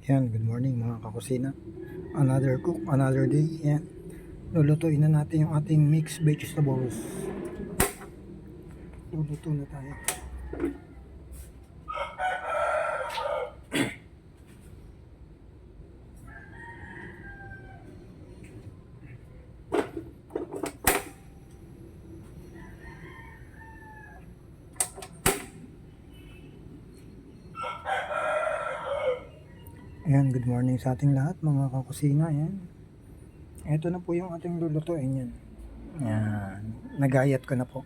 Yan, good morning mga kakusina. Another cook, another day. Yan. Lulutuin na natin yung ating mixed vegetables. Luluto na tayo. Ayan, good morning sa ating lahat mga kakusina. Ayan. Ito na po yung ating lulutuin yan. Ayan. Nagayat ko na po.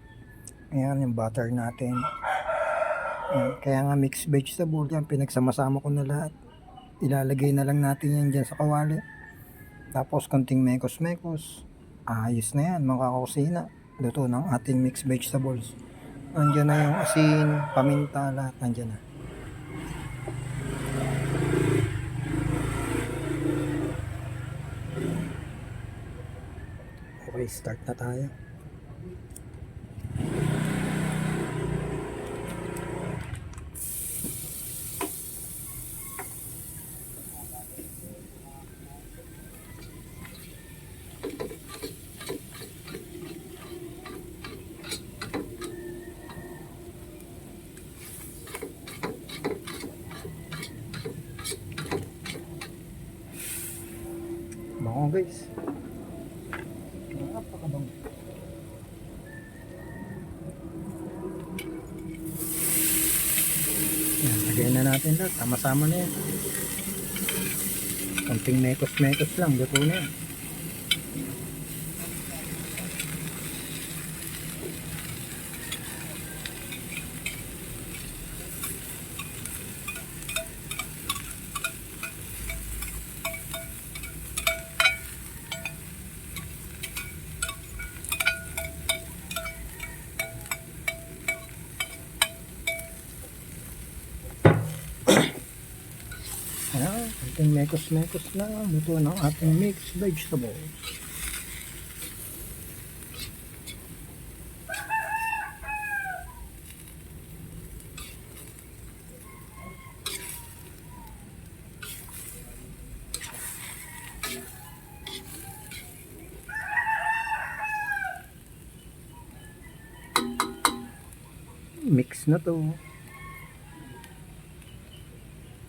Ayan yung butter natin. Ayan. Kaya nga mixed vegetable yan. Pinagsama-sama ko na lahat. Ilalagay na lang natin yan dyan sa kawali. Tapos konting mekos-mekos. Ayos na yan mga kakusina. Luto ng ating mixed vegetables. Nandiyan na yung asin, paminta, lahat nandiyan na. Okay, start na tayo. Bango guys. Napakabango. Yan, lagyan na natin lahat. Tama-sama na yan. Konting mekos-mekos lang. Luto na yan. Ayan, konting mekos-mekos lang. Luto ng ating mixed vegetables. Mix na to.